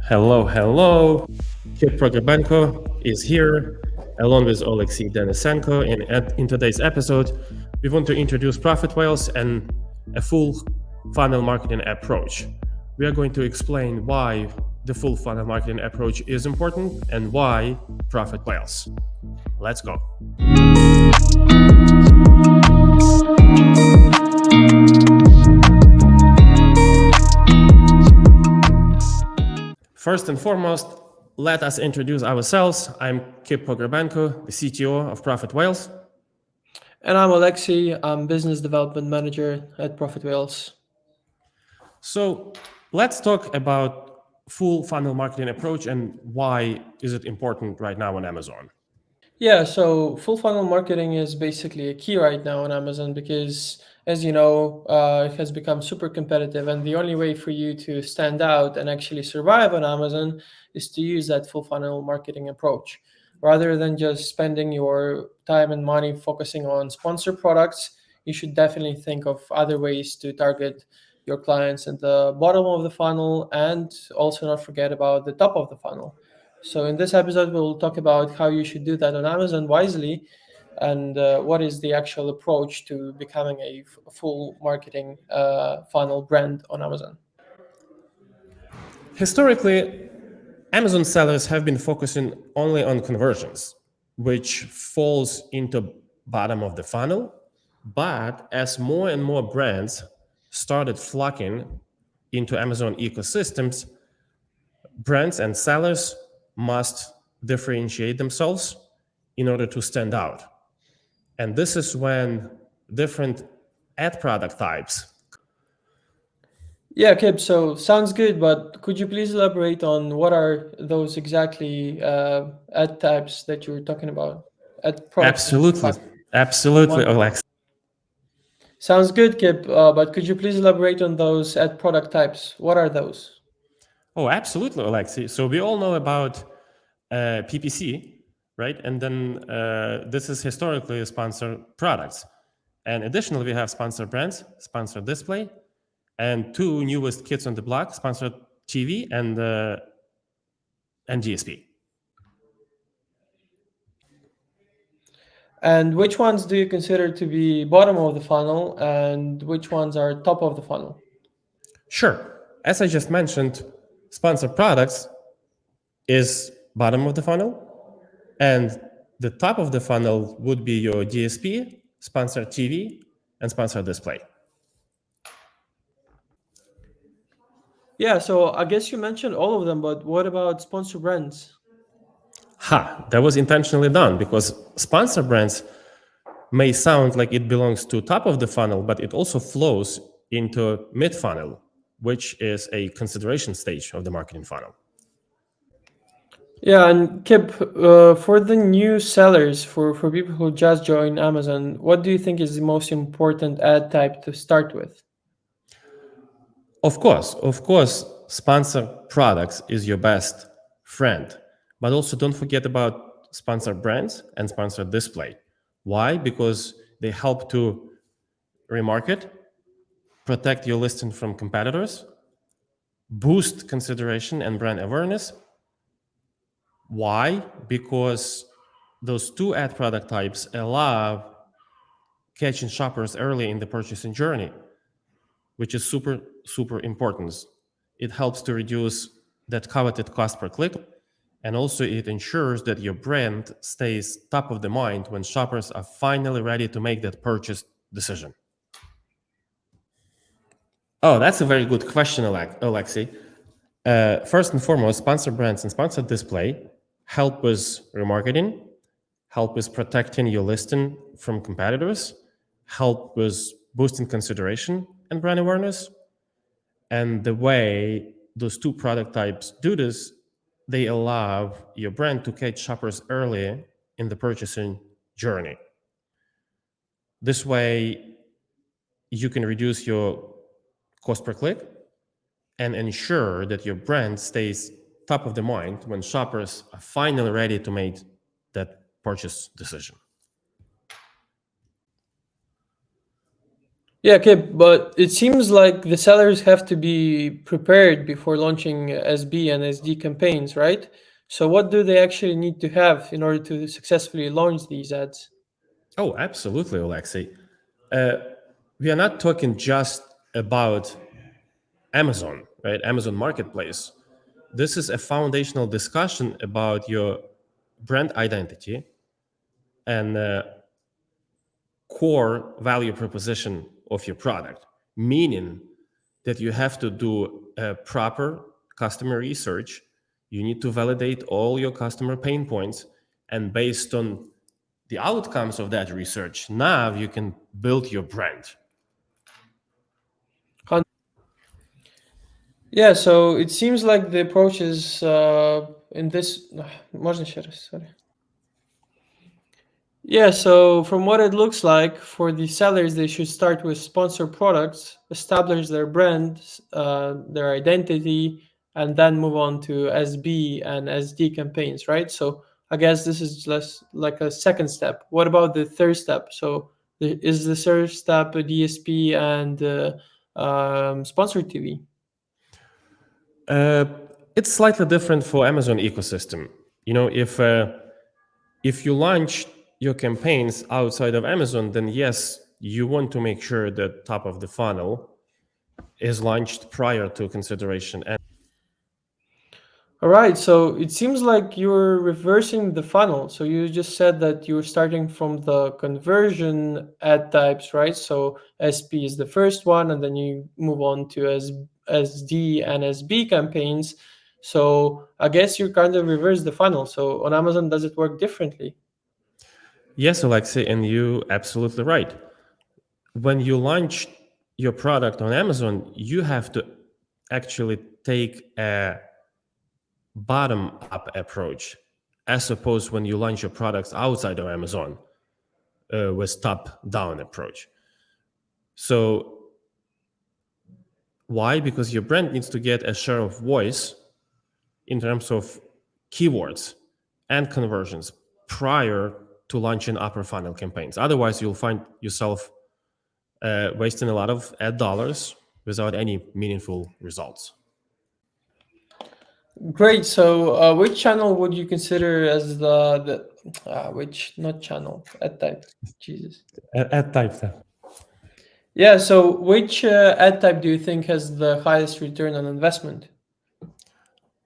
Hello, hello. Kip Prokopenko is here, along with Oleksiy Denisenko. And in today's episode, we want to introduce profit whales and a full funnel marketing approach. We are going to explain why the full funnel marketing approach is important and why profit whales. Let's go. First and foremost, let us introduce ourselves. I'm Kip Prokopenko, the CTO of Profit Whales. And I'm Oleksiy. I'm Business Development Manager at Profit Whales. So let's talk about full funnel marketing approach and why is it important right now on Amazon. Yeah, so full funnel marketing is basically a key right now on Amazon because, as you know, it has become super competitive. And the only way for you to stand out and actually survive on Amazon is to use that full funnel marketing approach. Rather than just spending your time and money focusing on sponsor products, you should definitely think of other ways to target your clients at the bottom of the funnel and also not forget about the top of the funnel. So in this episode, we'll talk about how you should do that on Amazon wisely and what is the actual approach to becoming a full marketing funnel brand on Amazon. Historically, Amazon sellers have been focusing only on conversions, which falls into bottom of the funnel. But as more and more brands started flocking into Amazon ecosystems, brands and sellers must differentiate themselves in order to stand out. And this is when different ad product types. Yeah, Kip, so sounds good, but could you please elaborate on what are those exactly ad types that you're talking about? Ad product Absolutely, type. absolutely, One. Alex. Sounds good, Kip, but could you please elaborate on those ad product types? What are those? Oh, absolutely, Alexi. So we all know about PPC, right? And then this is historically sponsored products. And additionally, we have sponsored brands, sponsored display, and two newest kids on the block, sponsored TV and GSP. And which ones do you consider to be bottom of the funnel and which ones are top of the funnel? Sure. As I just mentioned, sponsored products is bottom of the funnel, and the top of the funnel would be your DSP, sponsored TV, and sponsored display. Yeah, so I guess you mentioned all of them, but what about sponsor brands? That was intentionally done because sponsor brands may sound like it belongs to top of the funnel, but it also flows into mid funnel, which is a consideration stage of the marketing funnel. Yeah, and Kip, for the new sellers, for people who just joined Amazon, what do you think is the most important ad type to start with? Of course, sponsor products is your best friend, but also don't forget about sponsored brands and sponsored display. Why? Because they help to remarket, protect your listing from competitors, boost consideration and brand awareness. Why? Because those two ad product types allow catching shoppers early in the purchasing journey, which is super important. It helps to reduce that coveted cost per click, and also it ensures that your brand stays top of the mind when shoppers are finally ready to make that purchase decision. Oh, that's a very good question, Alexi. First and foremost, sponsored brands and sponsored display help with remarketing, help with protecting your listing from competitors, help with boosting consideration and brand awareness. And the way those two product types do this, they allow your brand to catch shoppers early in the purchasing journey. This way, you can reduce your cost per click and ensure that your brand stays top of the mind when shoppers are finally ready to make that purchase decision. Yeah, okay, but it seems like the sellers have to be prepared before launching SB and SD campaigns, right? So, what do they actually need to have in order to successfully launch these ads? Oh, absolutely, Alexei. Uh, we are not talking just about Amazon, right? Amazon Marketplace. This is a foundational discussion about your brand identity and core value proposition of your product, meaning that you have to do a proper customer research. You need to validate all your customer pain points. And based on the outcomes of that research, now you can build your brand. Yeah, so it seems like the approach is in this. Можно еще раз, sorry. Yeah, so from what it looks like, for the sellers, they should start with sponsored products, establish their brand, their identity, and then move on to SB and SD campaigns, right? So I guess this is just like a second step. What about the third step? So is the third step a DSP and sponsored TV? Uh, it's slightly different for Amazon ecosystem. You know, if you launch your campaigns outside of Amazon, then yes, you want to make sure that top of the funnel is launched prior to consideration. And All right, so it seems like you're reversing the funnel. So you just said that you were starting from the conversion ad types, right? So SP is the first one, and then you move on to SD and SB campaigns. So I guess you kind of reverse the funnel. So on Amazon, does it work differently? yes, Alexei, and you absolutely right. When you launch your product on Amazon, you have to actually take a bottom up approach, as opposed when you launch your products outside of Amazon with top down approach. So why? Because your brand needs to get a share of voice in terms of keywords and conversions prior to launching upper funnel campaigns. Otherwise, you'll find yourself wasting a lot of ad dollars without any meaningful results. Great. So which channel would you consider as the which not channel ad type? Jesus. Ad type. Yeah, so which ad type do you think has the highest return on investment?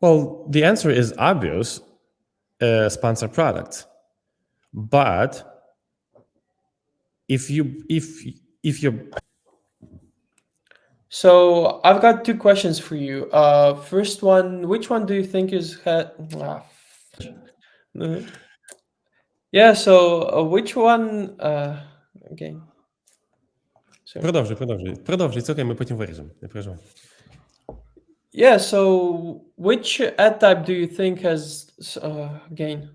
Well, the answer is obvious: sponsored products. But if you So I've got two questions for you. First one, which one do you think is uh, yeah? So which one? Okay, sorry. продовжуй, це окей, ми потім виріжемо, не переживай. Yeah. So which ad type do you think has again?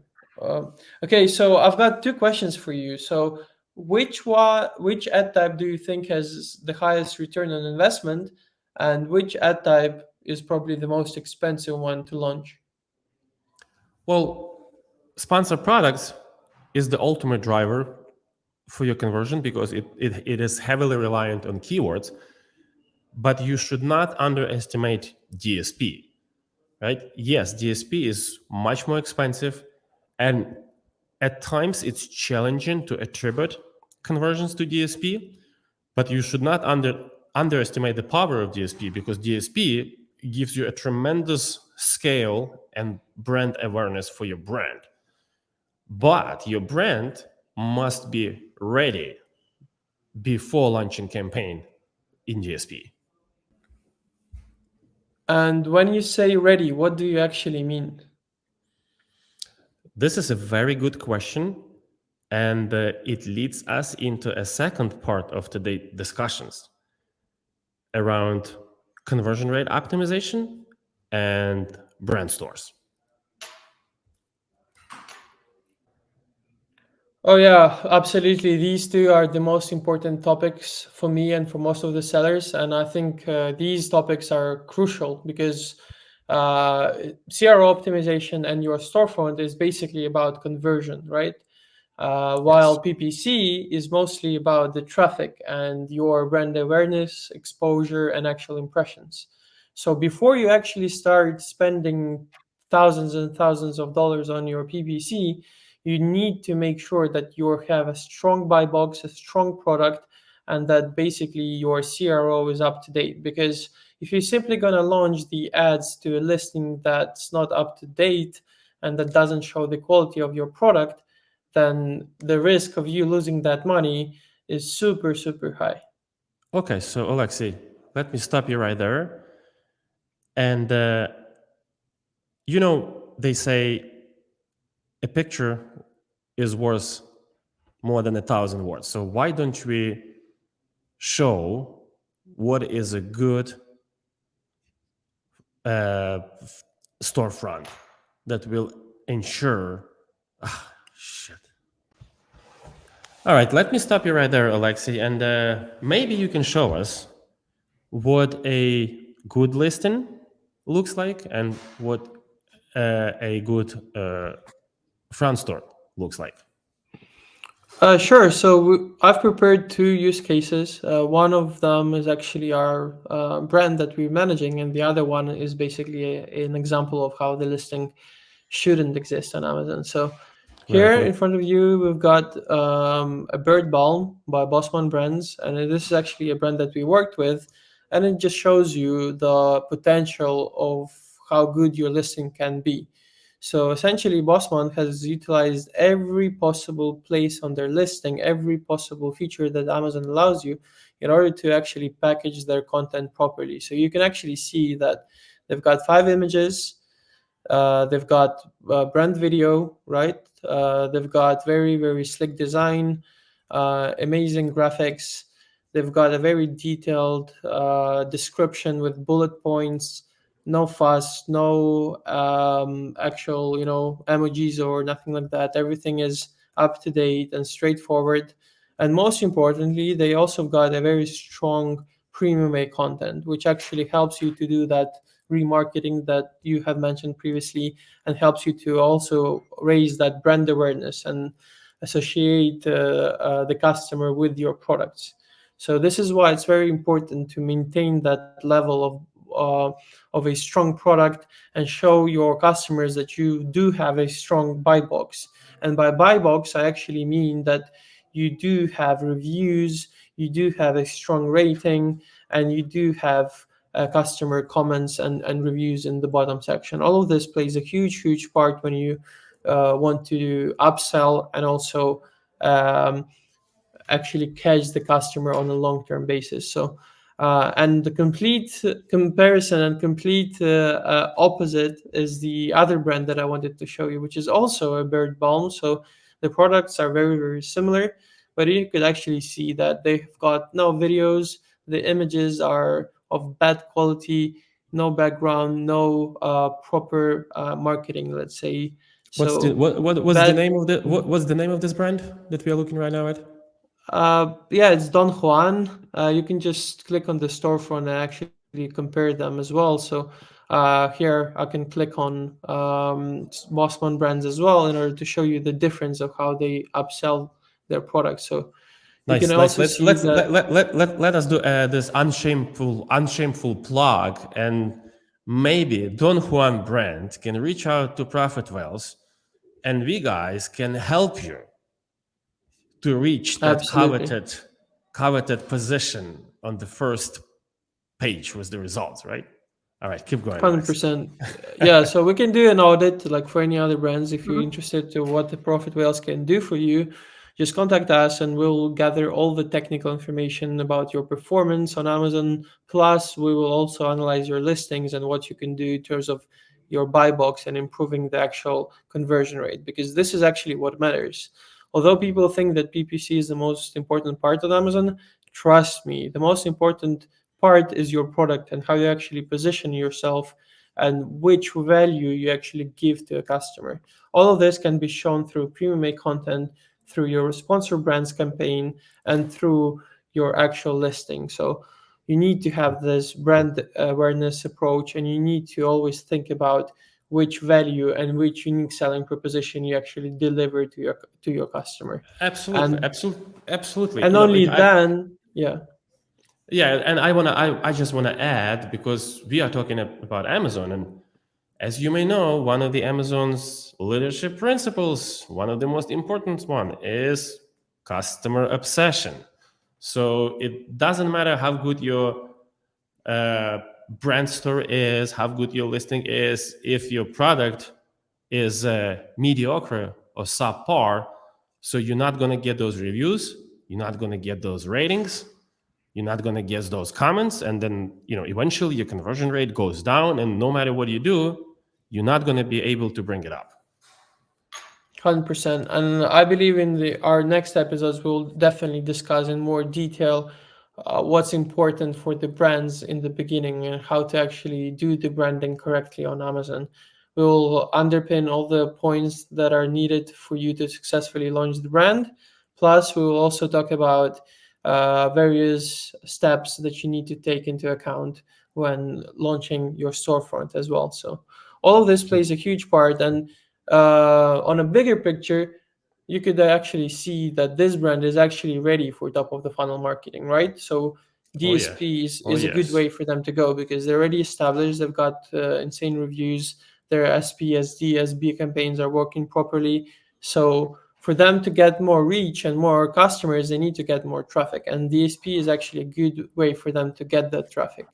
Okay, so I've got two questions for you. So which ad type do you think has the highest return on investment, and which ad type is probably the most expensive one to launch? Well, sponsored products is the ultimate driver for your conversion because it is heavily reliant on keywords, but you should not underestimate DSP, right? Yes, DSP is much more expensive, and at times it's challenging to attribute conversions to DSP, but you should not underestimate the power of DSP because DSP gives you a tremendous scale and brand awareness for your brand. But your brand must be ready before launching campaign in DSP. And when you say ready, what do you actually mean? This is a very good question, and it leads us into a second part of today's discussions around conversion rate optimization and brand stores. Oh yeah, absolutely. These two are the most important topics for me and for most of the sellers, and I think these topics are crucial because CRO optimization and your storefront is basically about conversion, right? while Yes. PPC is mostly about the traffic and your brand awareness, exposure, and actual impressions. So before you actually start spending thousands and thousands of dollars on your PPC, you need to make sure that you have a strong buy box, a strong product, and that basically your CRO is up to date. Because if you're simply going to launch the ads to a listing that's not up to date and that doesn't show the quality of your product, then the risk of you losing that money is super, super high. Okay, so Alexei, let me stop you right there. And they say a picture is worth more than 1,000 words. So why don't we show what is a good storefront that will ensure? Shit. All right, let me stop you right there, Alexei, and maybe you can show us what a good listing looks like and what a good front store looks like. Sure. So I've prepared two use cases. One of them is actually our brand that we're managing, and the other one is basically an example of how the listing shouldn't exist on Amazon. So Right. here in front of you, we've got a bird balm by Bossman Brands, and this is actually a brand that we worked with, and it just shows you the potential of how good your listing can be. So essentially, Bossman has utilized every possible place on their listing, every possible feature that Amazon allows you in order to actually package their content properly. So you can actually see that they've got 5 images, they've got brand video, right? They've got very, very slick design, amazing graphics. They've got a very detailed description with bullet points, no fuss, no actual, emojis or nothing like that. Everything is up to date and straightforward. And most importantly, they also got a very strong premium A content, which actually helps you to do that remarketing that you have mentioned previously and helps you to also raise that brand awareness and associate the customer with your products. So this is why it's very important to maintain that level of a strong product and show your customers that you do have a strong buy box. And by buy box, I actually mean that you do have reviews, you do have a strong rating, and you do have customer comments and reviews in the bottom section. All of this plays a huge, huge part when you want to upsell and also um, actually catch the customer on a long-term basis. So, and the complete comparison and complete opposite is the other brand that I wanted to show you, which is also a bird balm. So the products are very, very similar, but you could actually see that they've got no videos. The images are of bad quality, no background, no proper marketing, let's say. What's the So what's the bad. name of the what's the name of this brand that we are looking right now at? Yeah, it's Don Juan. You can just click on the storefront and actually compare them as well. So here I can click on Bossman brands as well in order to show you the difference of how they upsell their products. So you can Nice, nice. also Let's see let's that. let us do this unshameful plug, and maybe Don Juan brand can reach out to Profit Wells, and we guys can help you to reach that Absolutely. coveted position on the first page with the results, right? All right, keep going, Alex. 100%. Yeah, so we can do an audit like for any other brands. If you're interested to what the profit whales can do for you, just contact us and we'll gather all the technical information about your performance on Amazon. Plus, we will also analyze your listings and what you can do in terms of your buy box and improving the actual conversion rate, because this is actually what matters. Although people think that PPC is the most important part of Amazon, trust me, the most important part is your product and how you actually position yourself and which value you actually give to a customer. All of this can be shown through premium A content, through your sponsor brands campaign, and through your actual listing. So you need to have this brand awareness approach, and you need to always think about which value and which unique selling proposition you actually deliver to your customer. Absolutely, And absolutely. and only then, yeah. Yeah, and I just wanna add, because we are talking about Amazon, and as you may know, one of the Amazon's leadership principles, one of the most important one, is customer obsession. So it doesn't matter how good your uh, brand store is, how good your listing is, if your product is mediocre or subpar, so you're not going to get those reviews, you're not going to get those ratings, you're not going to get those comments, and then eventually your conversion rate goes down, and no matter what you do, you're not going to be able to bring it up. 100%. And I believe in our next episodes, we'll definitely discuss in more detail what's important for the brands in the beginning and how to actually do the branding correctly on Amazon. We'll underpin all the points that are needed for you to successfully launch the brand. Plus, we will also talk about various steps that you need to take into account when launching your storefront as well. So, all of this plays a huge part. And on a bigger picture, you could actually see that this brand is actually ready for top of the funnel marketing, right? So Oh yeah. DSP Oh is a good yes. way for them to go because they're already established. They've got insane reviews. Their SP, SD, SB campaigns are working properly. So for them to get more reach and more customers, they need to get more traffic. And DSP is actually a good way for them to get that traffic.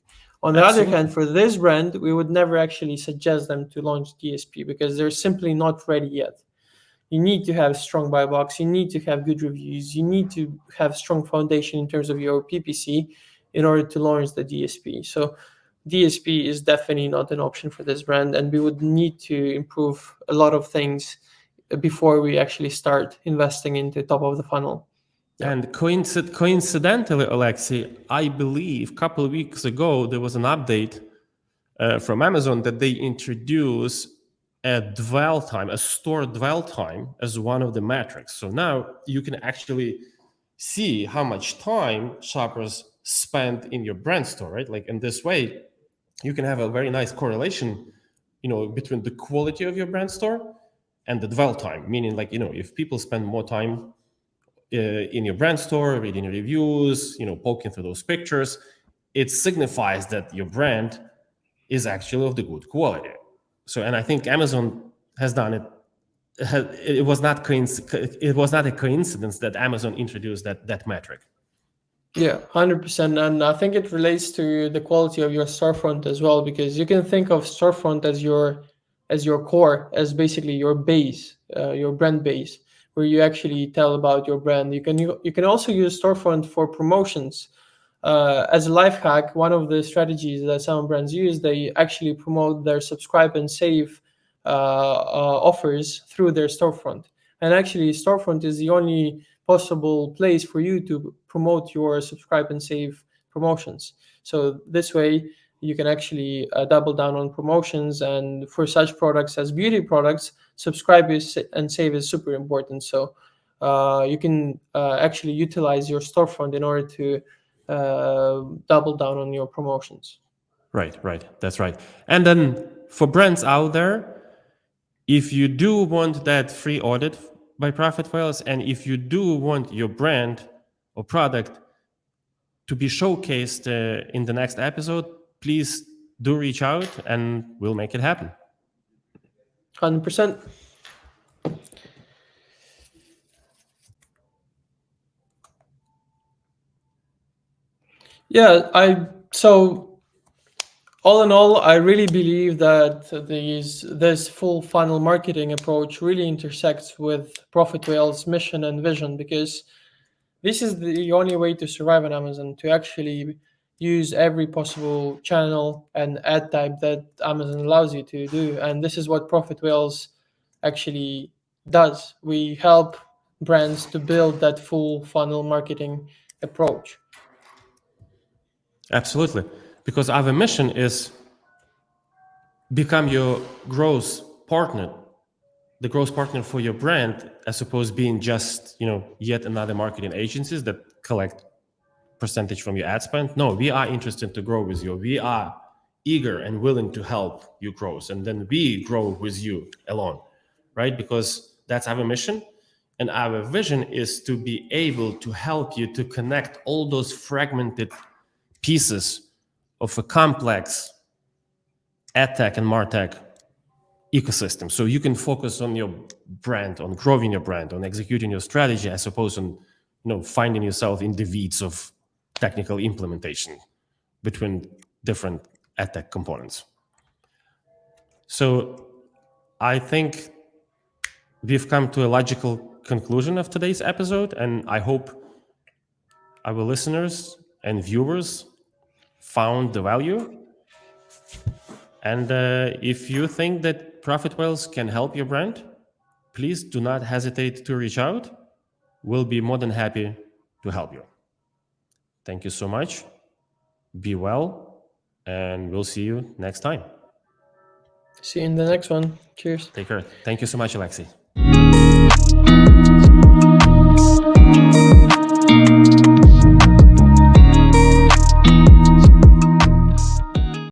On the other hand, Absolutely. for this brand, we would never actually suggest them to launch DSP because they're simply not ready yet. You need to have strong buy box, you need to have good reviews, you need to have strong foundation in terms of your PPC in order to launch the DSP. So DSP is definitely not an option for this brand, and we would need to improve a lot of things before we actually start investing into top of the funnel. Yeah. And coincidentally, Alexei, I believe a couple of weeks ago there was an update from Amazon that they introduce a dwell time, a store dwell time, as one of the metrics. So now you can actually see how much time shoppers spend in your brand store, right? Like in this way, you can have a very nice correlation, between the quality of your brand store and the dwell time. Meaning, like, if people spend more time in your brand store, reading reviews, poking through those pictures, it signifies that your brand is actually of the good quality. So, and I think Amazon has done it. It was not it was not a coincidence that Amazon introduced that metric. Yeah, 100%. And I think it relates to the quality of your storefront as well, because you can think of storefront as your core, as basically your base, your brand base, where you actually tell about your brand. You can also use storefront for promotions. As a life hack, one of the strategies that some brands use, they actually promote their subscribe and save offers through their storefront. And actually, storefront is the only possible place for you to promote your subscribe and save promotions. So this way, you can actually double down on promotions. And for such products as beauty products, subscribe and save is super important. So you can actually utilize your storefront in order to double down on your promotions. Right. That's right. And then for brands out there, if you do want that free audit by Profit Whales, and if you do want your brand or product to be showcased in the next episode, please do reach out and we'll make it happen. 100%. Yeah, I so all in all, I really believe that this full funnel marketing approach really intersects with Profit Whale's mission and vision, because this is the only way to survive on Amazon, to actually use every possible channel and ad type that Amazon allows you to do. And this is what Profit Whales actually does. We help brands to build that full funnel marketing approach. Absolutely. Because our mission is become your growth partner, the growth partner for your brand, as opposed to being just, yet another marketing agencies that collect percentage from your ad spend. No, we are interested to grow with you. We are eager and willing to help you grow, and then we grow with you along, right? Because that's our mission. And our vision is to be able to help you to connect all those fragmented pieces of a complex edtech and martech ecosystem, so you can focus on your brand, on growing your brand, on executing your strategy, as opposed to finding yourself in the weeds of technical implementation between different edtech components. So I think we've come to a logical conclusion of today's episode, and I hope our listeners and viewers found the value. And if you think that Profit Whales can help your brand, please do not hesitate to reach out. We'll be more than happy to help you. Thank you so much. Be well, and we'll see you next time. See you in the next one. Cheers. Take care. Thank you so much, Alexei.